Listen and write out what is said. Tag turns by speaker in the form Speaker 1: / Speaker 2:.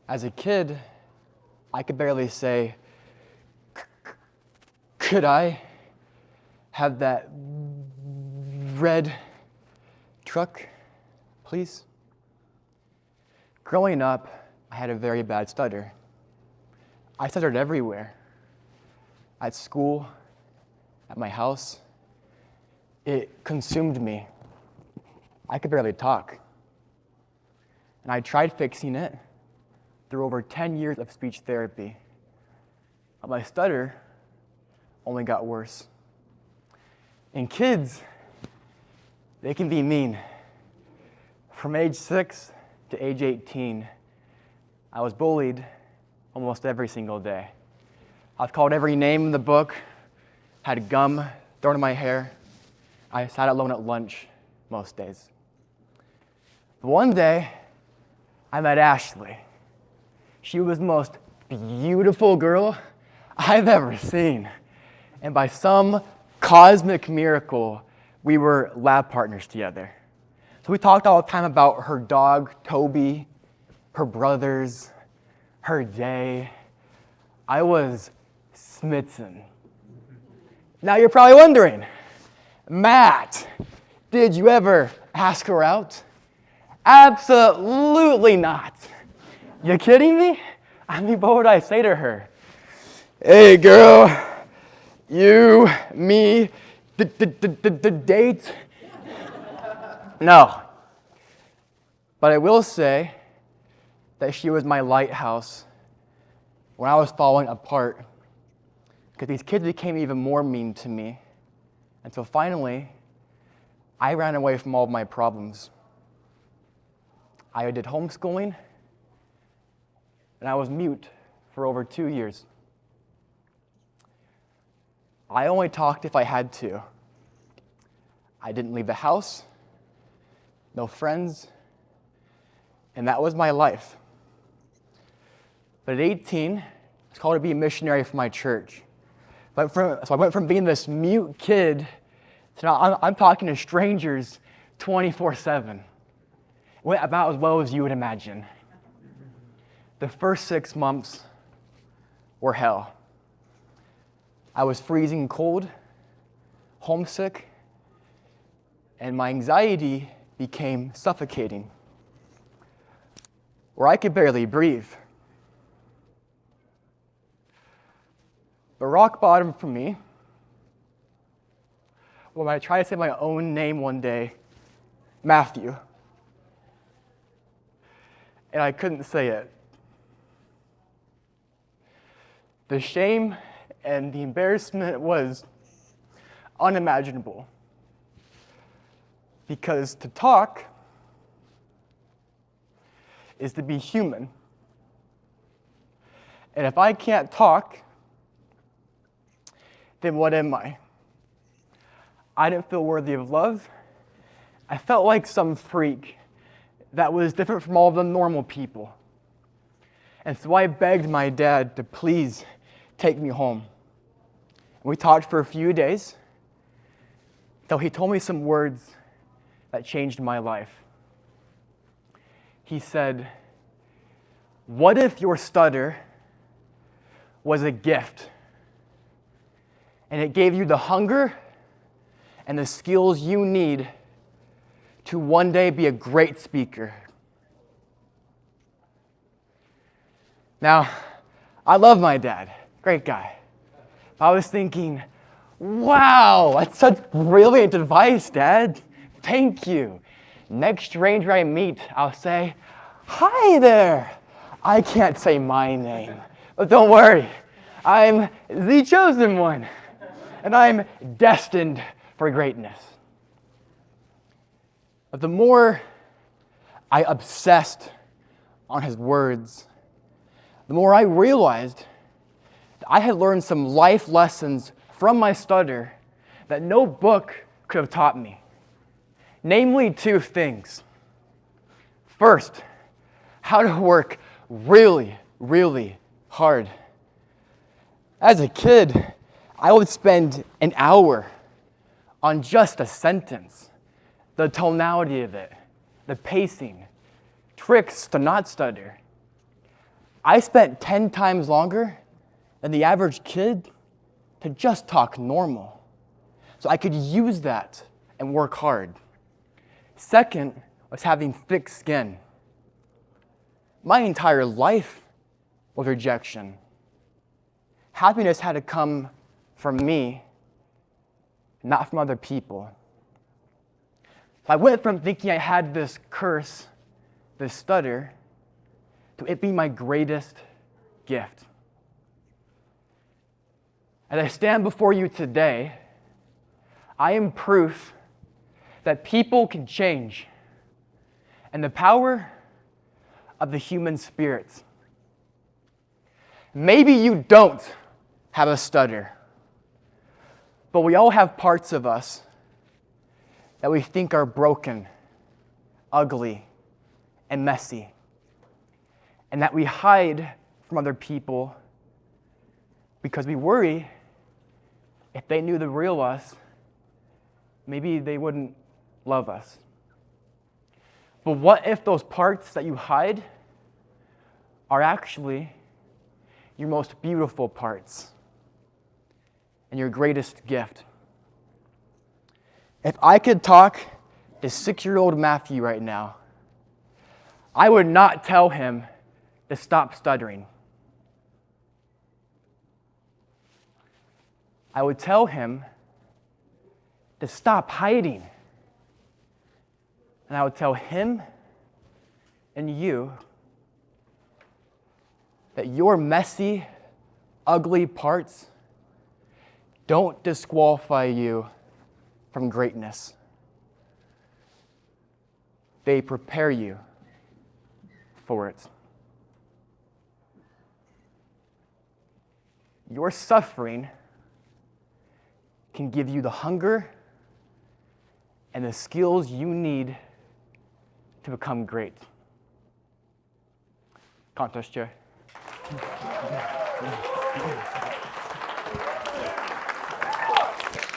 Speaker 1: As a kid, I could barely say, could I have that red truck, please? Growing up, I had a very bad stutter. I stuttered everywhere. At school, at my house. It consumed me. I could barely talk. And I tried fixing it through over 10 years of speech therapy. But my stutter only got worse. And kids, they can be mean. From age 6 to age 18, I was bullied almost every single day. I was called every name in the book, had gum thrown in my hair. I sat alone at lunch most days. But one day, I met Ashley. She was the most beautiful girl I've ever seen. And by some cosmic miracle, we were lab partners together. So we talked all the time about her dog, Toby, her brothers, her day. I was smitten. Now you're probably wondering, Matt, did you ever ask her out? Absolutely not. You kidding me? I mean, what would I say to her? Hey girl, you, me, the date? No. But I will say that she was my lighthouse when I was falling apart, because these kids became even more mean to me. And so finally, I ran away from all of my problems. I did homeschooling, and I was mute for over 2 years. I only talked if I had to. I didn't leave the house, no friends, and that was my life. But at 18, I was called to be a missionary for my church. So I went from being this mute kid to now I'm talking to strangers 24/7. Went about as well as you would imagine. The first 6 months were hell. I was freezing cold, homesick, and my anxiety became suffocating, where I could barely breathe. But rock bottom for me, when I tried to say my own name one day, Matthew, and I couldn't say it. The shame and the embarrassment was unimaginable, because to talk is to be human. And if I can't talk, then what am I? I didn't feel worthy of love. I felt like some freak that was different from all the normal people. And so I begged my dad to please take me home. We talked for a few days, till he told me some words that changed my life. He said, "What if your stutter was a gift, and it gave you the hunger and the skills you need to one day be a great speaker?" Now, I love my dad, great guy. I was thinking, wow, that's such brilliant advice, Dad. Thank you. Next stranger I meet, I'll say, "Hi there." I can't say my name, but don't worry. I'm the chosen one, and I'm destined for greatness. But the more I obsessed on his words, the more I realized that I had learned some life lessons from my stutter that no book could have taught me. Namely, 2 things. First, how to work really, really hard. As a kid, I would spend an hour on just a sentence, the tonality of it, the pacing, tricks to not stutter. I spent 10 times longer than the average kid to just talk normal. So I could use that and work hard. Second was having thick skin. My entire life was rejection. Happiness had to come from me, not from other people. So I went from thinking I had this curse, this stutter, to it being my greatest gift. As I stand before you today, I am proof that people can change and the power of the human spirit. Maybe you don't have a stutter, but we all have parts of us that we think are broken, ugly, and messy, and that we hide from other people because we worry if they knew the real us, maybe they wouldn't love us. But what if those parts that you hide are actually your most beautiful parts and your greatest gift? If I could talk to 6-year-old Matthew right now, I would not tell him to stop stuttering. I would tell him to stop hiding. And I would tell him and you that your messy, ugly parts don't disqualify you from greatness. They prepare you for it. Your suffering can give you the hunger and the skills you need to become great. Contest chair.